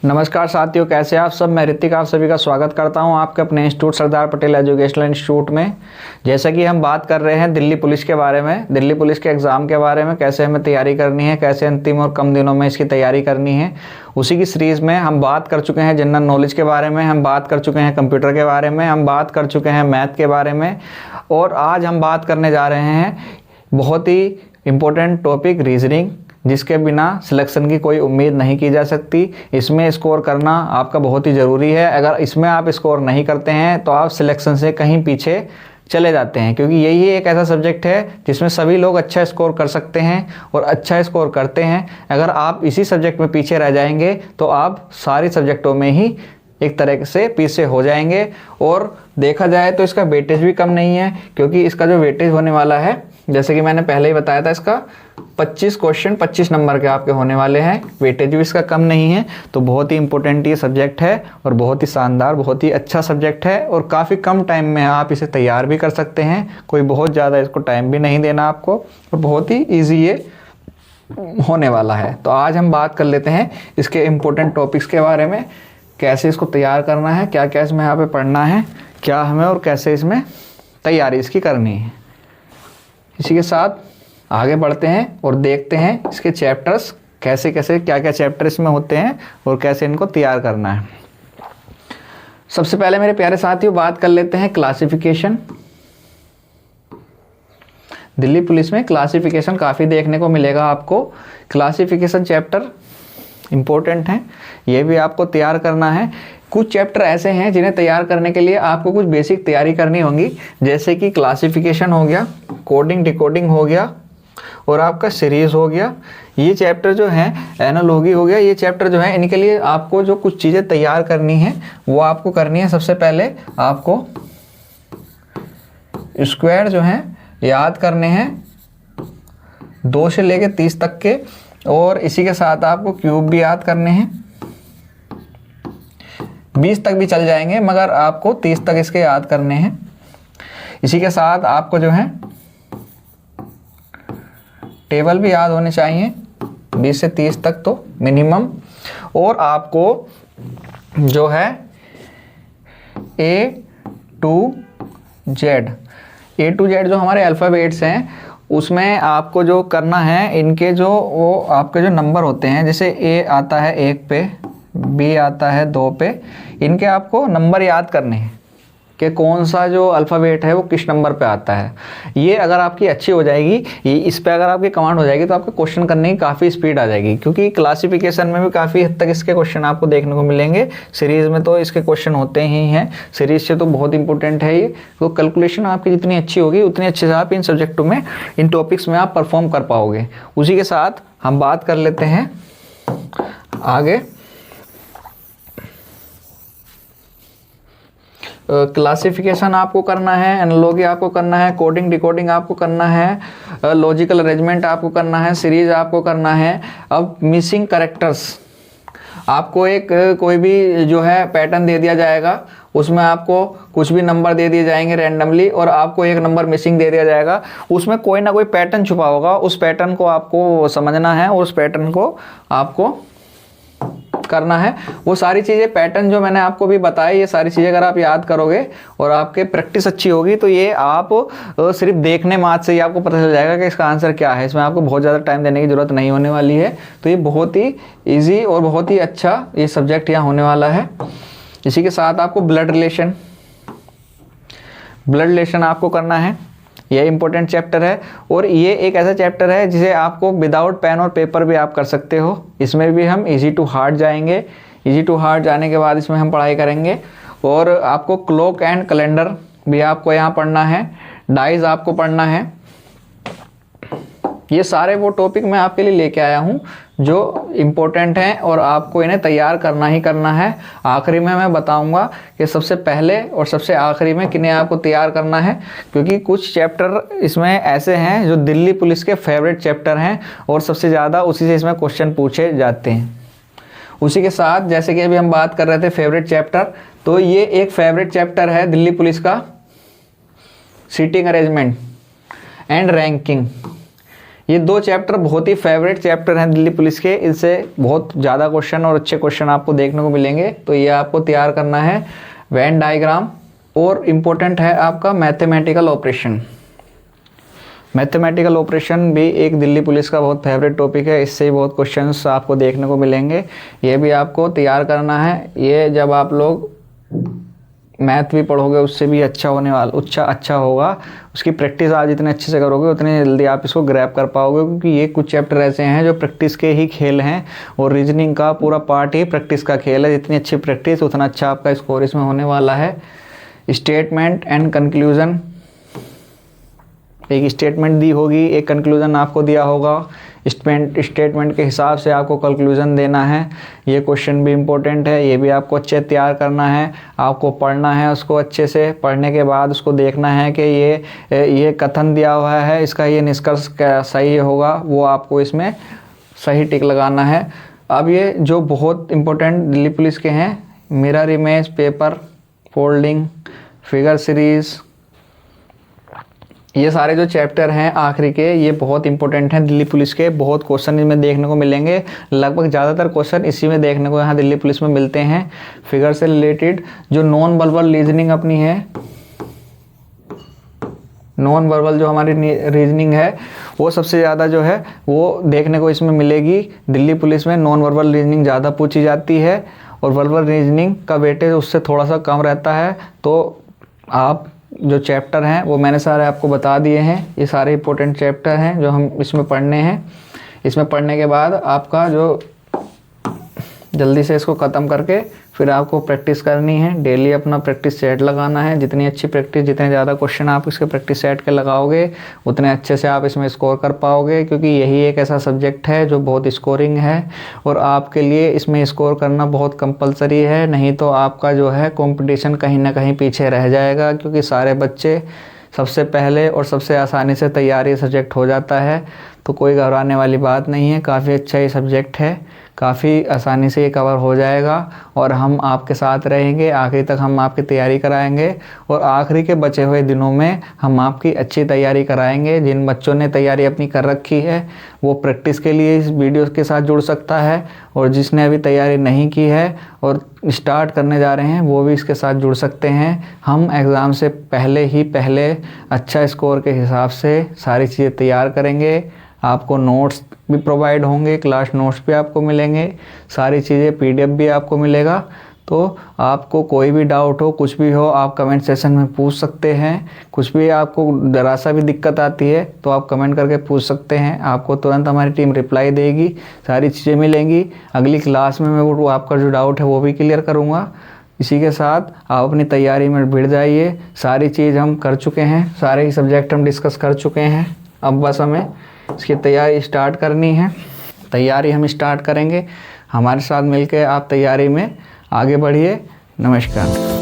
नमस्कार साथियों, कैसे आप सब। मैं ऋतिक आप सभी का स्वागत करता हूं आपके अपने institute Sardar Patel educational institute में। जैसा कि हम बात कर रहे हैं दिल्ली पुलिस के बारे में, दिल्ली पुलिस के एग्ज़ाम के बारे में, कैसे हमें तैयारी करनी है, कैसे अंतिम और कम दिनों में इसकी तैयारी करनी है। उसी की सीरीज़ में हम बात कर चुके हैं जनरल नॉलेज के बारे में, हम बात कर चुके हैं कंप्यूटर के बारे में, हम बात कर चुके हैं मैथ के बारे में, और आज हम बात करने जा रहे हैं बहुत ही इम्पोर्टेंट टॉपिक रीजनिंग, जिसके बिना सिलेक्शन की कोई उम्मीद नहीं की जा सकती। इसमें स्कोर करना आपका बहुत ही ज़रूरी है। अगर इसमें आप स्कोर नहीं करते हैं तो आप सिलेक्शन से कहीं पीछे चले जाते हैं, क्योंकि यही एक ऐसा सब्जेक्ट है जिसमें सभी लोग अच्छा स्कोर कर सकते हैं और अच्छा स्कोर करते हैं। अगर आप इसी सब्जेक्ट में पीछे रह जाएंगे तो आप सारी सब्जेक्टों में ही एक तरह से पीछे हो जाएंगे। और देखा जाए तो इसका वेटेज भी कम नहीं है, क्योंकि इसका जो वेटेज होने वाला है, जैसे कि मैंने पहले ही बताया था, इसका 25 क्वेश्चन 25 नंबर के आपके होने वाले हैं। वेटेज भी इसका कम नहीं है, तो बहुत ही इंपॉर्टेंट ये सब्जेक्ट है और बहुत ही शानदार, बहुत ही अच्छा सब्जेक्ट है। और काफ़ी कम टाइम में आप इसे तैयार भी कर सकते हैं, कोई बहुत ज़्यादा इसको टाइम भी नहीं देना आपको, और बहुत ही ईजी ये होने वाला है। तो आज हम बात कर लेते हैं इसके इम्पोर्टेंट टॉपिक्स के बारे में, कैसे इसको तैयार करना है, क्या क्या इसमें यहाँ पे पढ़ना है, क्या हमें और कैसे इसमें तैयारी इसकी करनी है। इसी के साथ आगे बढ़ते हैं और देखते हैं इसके चैप्टर्स कैसे कैसे, क्या क्या चैप्टर इसमें होते हैं और कैसे इनको तैयार करना है। सबसे पहले मेरे प्यारे साथियों बात कर लेते हैं क्लासिफिकेशन। दिल्ली पुलिस में क्लासिफिकेशन काफ़ी देखने को मिलेगा आपको। क्लासिफिकेशन चैप्टर इम्पोर्टेंट है, ये भी आपको तैयार करना है। कुछ चैप्टर ऐसे हैं जिन्हें तैयार करने के लिए आपको कुछ बेसिक तैयारी करनी होगी, जैसे कि क्लासिफिकेशन हो गया, कोडिंग डिकोडिंग हो गया, और आपका सीरीज हो गया। ये चैप्टर जो है, एनालॉजी हो गया, ये चैप्टर जो है, इनके लिए आपको जो कुछ चीज़ें तैयार करनी है वो आपको करनी है। सबसे पहले आपको स्क्वायर जो है याद करने हैं 2 से लेकर 30 तक के, और इसी के साथ आपको क्यूब भी याद करने हैं। 20 तक भी चल जाएंगे, मगर आपको 30 तक इसके याद करने हैं। इसी के साथ आपको जो है टेबल भी याद होने चाहिए 20 से 30 तक तो मिनिमम। और आपको जो है A to Z जो हमारे अल्फ़ाबेट्स हैं, उसमें आपको जो करना है, इनके जो वो आपके जो नंबर होते हैं, जैसे A आता है 1 पे, B आता है 2 पे, इनके आपको नंबर याद करने हैं कि कौन सा जो अल्फ़ाबेट है वो किस नंबर पे आता है। ये अगर आपकी अच्छी हो जाएगी, ये इस पे अगर आपकी कमांड हो जाएगी, तो आपके क्वेश्चन करने की काफ़ी स्पीड आ जाएगी, क्योंकि क्लासिफिकेशन में भी काफ़ी हद तक इसके क्वेश्चन आपको देखने को मिलेंगे। सीरीज़ में तो इसके क्वेश्चन होते ही हैं, सीरीज़ से तो बहुत इंपॉर्टेंट है ये। तो कैलकुलेशन आपकी जितनी अच्छी होगी, उतनी अच्छे से आप इन सब्जेक्टों में, इन टॉपिक्स में आप परफॉर्म कर पाओगे। उसी के साथ हम बात कर लेते हैं आगे। क्लासिफिकेशन आपको करना है, एनालॉजी आपको करना है, कोडिंग डिकोडिंग आपको करना है, लॉजिकल अरेंजमेंट आपको करना है, सीरीज आपको करना है। अब मिसिंग कैरेक्टर्स, आपको एक कोई भी जो है पैटर्न दे दिया जाएगा, उसमें आपको कुछ भी नंबर दे दिए जाएंगे रैंडमली, और आपको एक नंबर मिसिंग दे दिया जाएगा। उसमें कोई ना कोई पैटर्न छुपा होगा, उस पैटर्न को आपको समझना है और उस पैटर्न को आपको करना है। वो सारी चीज़ें, पैटर्न जो मैंने आपको भी बताया, ये सारी चीज़ें अगर आप याद करोगे और आपके प्रैक्टिस अच्छी होगी, तो ये आप सिर्फ देखने मात्र से ही आपको पता चल जाएगा कि इसका आंसर क्या है। इसमें आपको बहुत ज़्यादा टाइम देने की ज़रूरत नहीं होने वाली है। तो ये बहुत ही ईजी और बहुत ही अच्छा ये सब्जेक्ट यहाँ होने वाला है। इसी के साथ आपको ब्लड रिलेशन आपको करना है, यह इंपॉर्टेंट चैप्टर है। और ये एक ऐसा चैप्टर है जिसे आपको विदाउट पेन और पेपर भी आप कर सकते हो। इसमें भी हम इजी टू हार्ड जाएंगे। इजी टू हार्ड जाने के बाद इसमें हम पढ़ाई करेंगे। और आपको क्लॉक एंड कैलेंडर भी आपको यहाँ पढ़ना है, डाइज आपको पढ़ना है। ये सारे वो टॉपिक मैं आपके लिए लेके आया हूँ जो इम्पोर्टेंट हैं, और आपको इन्हें तैयार करना ही करना है। आखिरी में मैं बताऊंगा कि सबसे पहले और सबसे आखिरी में किन्हें आपको तैयार करना है, क्योंकि कुछ चैप्टर इसमें ऐसे हैं जो दिल्ली पुलिस के फेवरेट चैप्टर हैं, और सबसे ज़्यादा उसी से इसमें क्वेश्चन पूछे जाते हैं। उसी के साथ, जैसे कि अभी हम बात कर रहे थे फेवरेट चैप्टर, तो ये एक फेवरेट चैप्टर है दिल्ली पुलिस का, सीटिंग अरेंजमेंट एंड रैंकिंग। ये 2 चैप्टर बहुत ही फेवरेट चैप्टर हैं दिल्ली पुलिस के, इनसे बहुत ज़्यादा क्वेश्चन और अच्छे क्वेश्चन आपको देखने को मिलेंगे। तो ये आपको तैयार करना है वेन डायग्राम, और इम्पोर्टेंट है आपका मैथमेटिकल ऑपरेशन। मैथमेटिकल ऑपरेशन भी एक दिल्ली पुलिस का बहुत फेवरेट टॉपिक है, इससे ही बहुत क्वेश्चंस आपको देखने को मिलेंगे। ये भी आपको तैयार करना है। ये जब आप लोग मैथ भी पढ़ोगे उससे भी अच्छा होने वाला अच्छा होगा। उसकी प्रैक्टिस आज इतने अच्छे से करोगे उतने जल्दी आप इसको ग्रैब कर पाओगे, क्योंकि ये कुछ चैप्टर ऐसे हैं जो प्रैक्टिस के ही खेल हैं, और रीजनिंग का पूरा पार्ट ही प्रैक्टिस का खेल है। जितनी अच्छी प्रैक्टिस उतना अच्छा आपका स्कोर इसमें होने वाला है। स्टेटमेंट एंड कंक्लूजन, एक स्टेटमेंट दी होगी, एक कंक्लूजन आपको दिया होगा। स्टेटमेंट के हिसाब से आपको कंक्लूजन देना है। ये क्वेश्चन भी इम्पोर्टेंट है, ये भी आपको अच्छे तैयार करना है। आपको पढ़ना है उसको अच्छे से, पढ़ने के बाद उसको देखना है कि ये कथन दिया हुआ है, इसका ये निष्कर्ष क्या सही होगा, वो आपको इसमें सही टिक लगाना है। अब ये जो बहुत इम्पोर्टेंट दिल्ली पुलिस के हैं, mirror image, paper folding, figure series, ये सारे जो चैप्टर हैं आखिरी के, ये बहुत इंपॉर्टेंट हैं दिल्ली पुलिस के। बहुत क्वेश्चन इसमें देखने को मिलेंगे, लगभग ज़्यादातर क्वेश्चन इसी में देखने को यहाँ दिल्ली पुलिस में मिलते हैं। फिगर से रिलेटेड जो नॉन वर्बल रीजनिंग अपनी है, नॉन वर्बल जो हमारी रीजनिंग है, वो सबसे ज़्यादा जो है वो देखने को इसमें मिलेगी। दिल्ली पुलिस में नॉन वर्बल रीजनिंग ज़्यादा पूछी जाती है, और वर्बल रीजनिंग का वेटेज उससे थोड़ा सा कम रहता है। तो आप जो चैप्टर हैं वो मैंने सारे आपको बता दिए हैं। ये सारे इंपॉर्टेंट चैप्टर हैं जो हम इसमें पढ़ने हैं। इसमें पढ़ने के बाद आपका जो जल्दी से इसको ख़त्म करके फिर आपको प्रैक्टिस करनी है। डेली अपना प्रैक्टिस सेट लगाना है। जितनी अच्छी प्रैक्टिस, जितने ज़्यादा क्वेश्चन आप इसके प्रैक्टिस सेट के लगाओगे उतने अच्छे से आप इसमें स्कोर कर पाओगे, क्योंकि यही एक ऐसा सब्जेक्ट है जो बहुत स्कोरिंग है, और आपके लिए इसमें स्कोर करना बहुत कंपलसरी है। नहीं तो आपका जो है कंपटीशन कहीं ना कहीं पीछे रह जाएगा, क्योंकि सारे बच्चे सबसे पहले और सबसे आसानी से तैयारी सब्जेक्ट हो जाता है। तो कोई घबराने वाली बात नहीं है, काफ़ी अच्छा ये सब्जेक्ट है, काफ़ी आसानी से ये कवर हो जाएगा, और हम आपके साथ रहेंगे आखिरी तक। हम आपकी तैयारी कराएंगे, और आखिरी के बचे हुए दिनों में हम आपकी अच्छी तैयारी कराएंगे। जिन बच्चों ने तैयारी अपनी कर रखी है वो प्रैक्टिस के लिए इस वीडियो के साथ जुड़ सकता है, और जिसने अभी तैयारी नहीं की है और स्टार्ट करने जा रहे हैं वो भी इसके साथ जुड़ सकते हैं। हम एग्ज़ाम से पहले अच्छा स्कोर के हिसाब से सारी चीज़ें तैयार करेंगे। आपको नोट्स भी प्रोवाइड होंगे, क्लास नोट्स भी आपको मिलेंगे, सारी चीज़ें PDF भी आपको मिलेगा। तो आपको कोई भी डाउट हो, कुछ भी हो, आप कमेंट सेशन में पूछ सकते हैं। कुछ भी आपको ज़रा सा भी दिक्कत आती है तो आप कमेंट करके पूछ सकते हैं, आपको तुरंत हमारी टीम रिप्लाई देगी, सारी चीज़ें मिलेंगी। अगली क्लास में मैं वो आपका जो डाउट है वो भी क्लियर करूँगा। इसी के साथ आप अपनी तैयारी में भिड़ जाइए। सारी चीज़ हम कर चुके हैं, सारे ही सब्जेक्ट हम डिस्कस कर चुके हैं। अब बस हमें इसकी तैयारी स्टार्ट करनी है। तैयारी हम स्टार्ट करेंगे, हमारे साथ मिलकर आप तैयारी में आगे बढ़िए। नमस्कार।